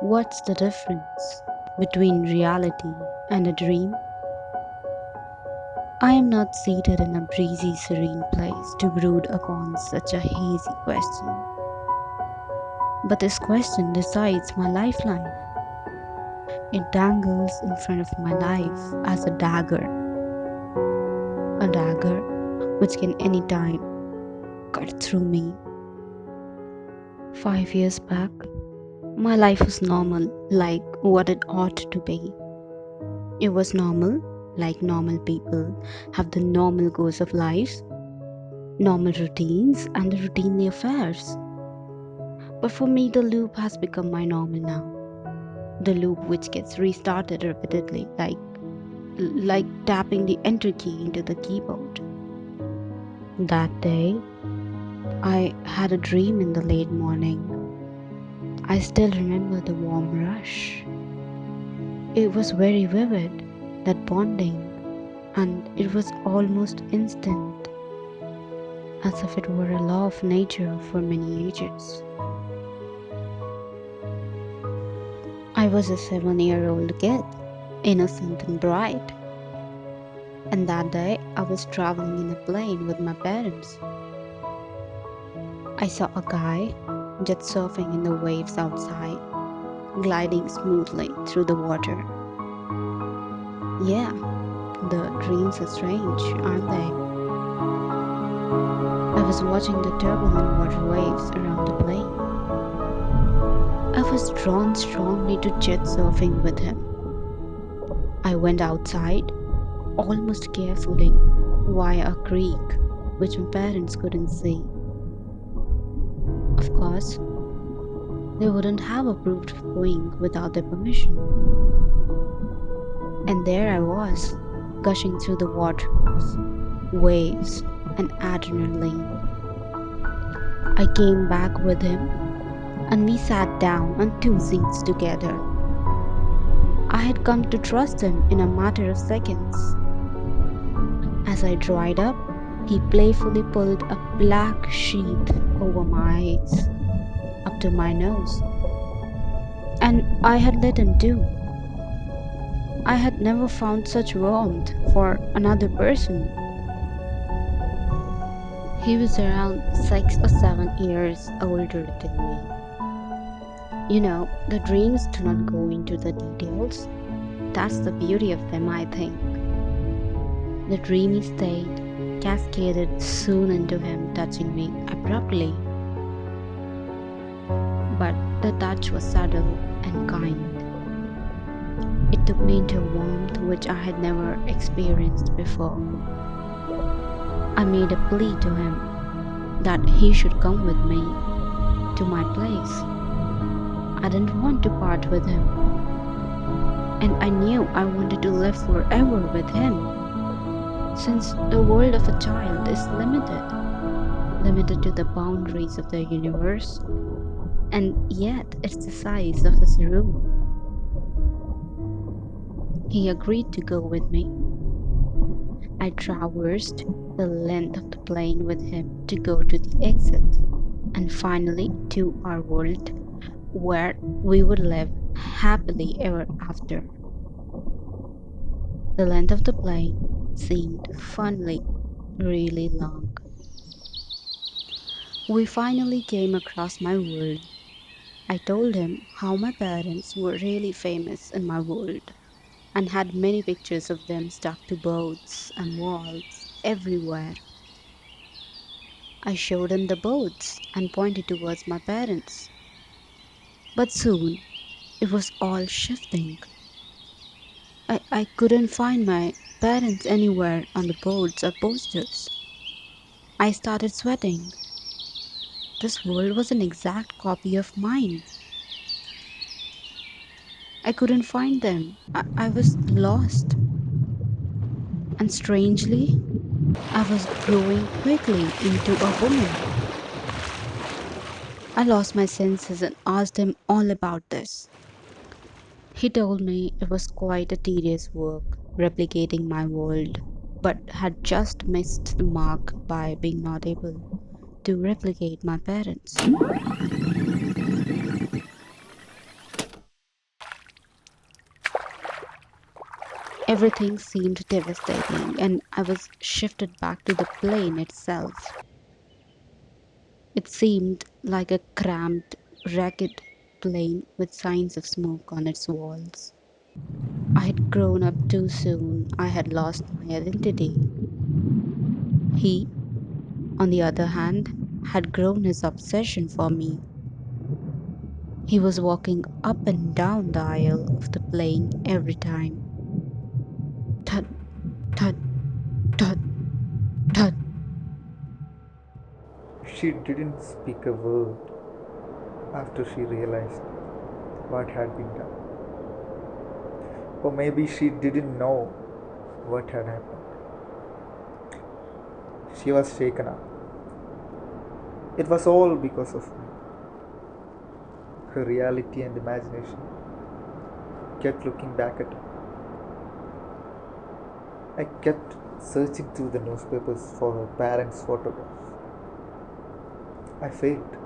What's the difference between reality and a dream? I am not seated in a breezy, serene place to brood upon such a hazy question. But this question decides my lifeline. It dangles in front of my life as a dagger which can anytime cut through me. 5 years back, my life was normal, like what it ought to be. It was normal, like normal people have the normal course of lives, normal routines, and the routine affairs. But for me, the loop has become my normal now. The loop which gets restarted repeatedly, like tapping the enter key into the keyboard. That day, I had a dream in the late morning. I still remember the warm rush. It was very vivid, that bonding, and it was almost instant, as if it were a law of nature for many ages. I was a 7-year-old kid, innocent and bright, and that day I was traveling in a plane with my parents. I saw a guy jet surfing in the waves outside, gliding smoothly through the water. Yeah, the dreams are strange, aren't they? I was watching the turbulent water waves around the plane. I was drawn strongly to jet surfing with him. I went outside, almost carefully, via a creek which my parents couldn't see. Of course, they wouldn't have approved of going without their permission. And there I was, gushing through the waters, waves, and adrenaline. I came back with him, and we sat down on 2 seats together. I had come to trust him in a matter of seconds. As I dried up, he playfully pulled a black sheet over my eyes, up to my nose. And I had let him do. I had never found such warmth for another person. He was around 6 or 7 years older than me. The dreams do not go into the details. That's the beauty of them, I think. The dreamy state cascaded soon into him touching me abruptly. But the touch was subtle and kind. It took me into a warmth which I had never experienced before. I made a plea to him that he should come with me to my place. I didn't want to part with him, and I knew I wanted to live forever with him, since the world of a child is limited to the boundaries of the universe, and yet it's the size of his room. He agreed to go with me. I traversed the length of the plane with him to go to the exit, and finally to our world where we would live happily ever after. The length of the plane seemed funnily really long. We finally came across my world. I told him how my parents were really famous in my world and had many pictures of them stuck to boats and walls everywhere. I showed him the boats and pointed towards my parents. But soon it was all shifting. I couldn't find my parents anywhere on the boards or posters. I started sweating. This world was an exact copy of mine. I couldn't find them. I was lost. And strangely, I was growing quickly into a woman. I lost my senses and asked him all about this. He told me it was quite a tedious work replicating my world, but had just missed the mark by being not able to replicate my parents. Everything seemed devastating, and I was shifted back to the plane itself. It seemed like a cramped, ragged plane with signs of smoke on its walls. I had grown up too soon. I had lost my identity. He, on the other hand, had grown his obsession for me. He was walking up and down the aisle of the plane every time. Thud, thud, thud, thud. She didn't speak a word after she realized what had been done. Or maybe she didn't know what had happened. She was shaken up. It was all because of me. Her reality and imagination kept looking back at her. I kept searching through the newspapers for her parents' photographs. I failed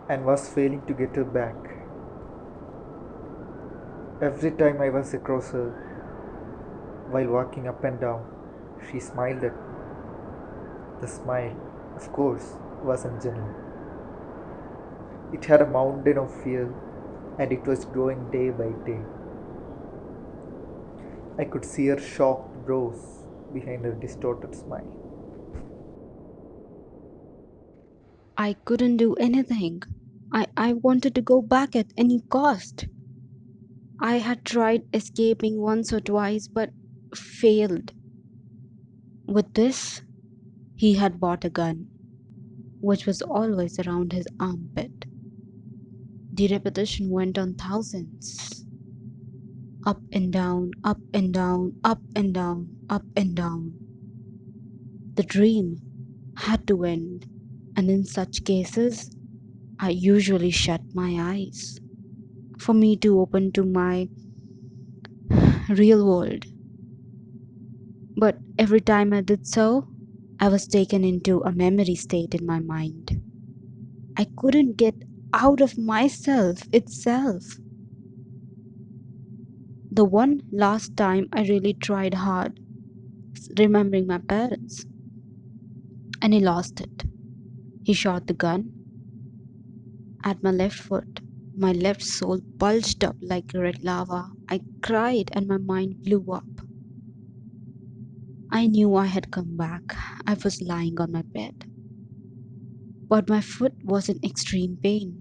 and was failing to get her back. Every time I was across her while walking up and down, she smiled at me. The smile, of course, wasn't genuine. It had a mountain of fear and it was growing day by day. I could see her shocked brows behind her distorted smile. I couldn't do anything. I wanted to go back at any cost. I had tried escaping once or twice but failed. With this, he had bought a gun, which was always around his armpit. The repetition went on thousands. Up and down, up and down, up and down, up and down. The dream had to end, and in such cases, I usually shut my eyes for me to open to my real world. But every time I did so, I was taken into a memory state in my mind. I couldn't get out of myself itself. The one last time I really tried hard remembering my parents, and he lost it. He shot the gun at my left foot. My left soul bulged up like red lava. I cried and my mind blew up. I knew I had come back. I was lying on my bed, but my foot was in extreme pain.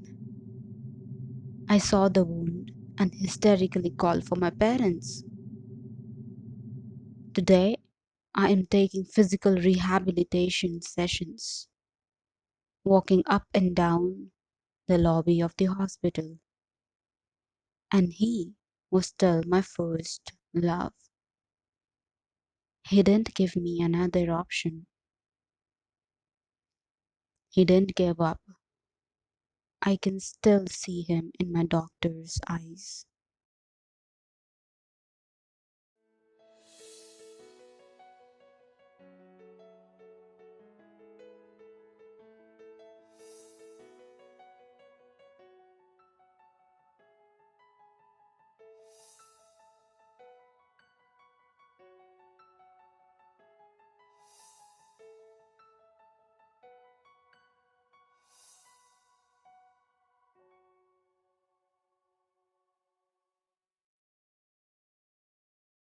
I saw the wound and hysterically called for my parents. Today, I am taking physical rehabilitation sessions, walking up and down the lobby of the hospital. And he was still my first love. He didn't give me another option. He didn't give up. I can still see him in my doctor's eyes.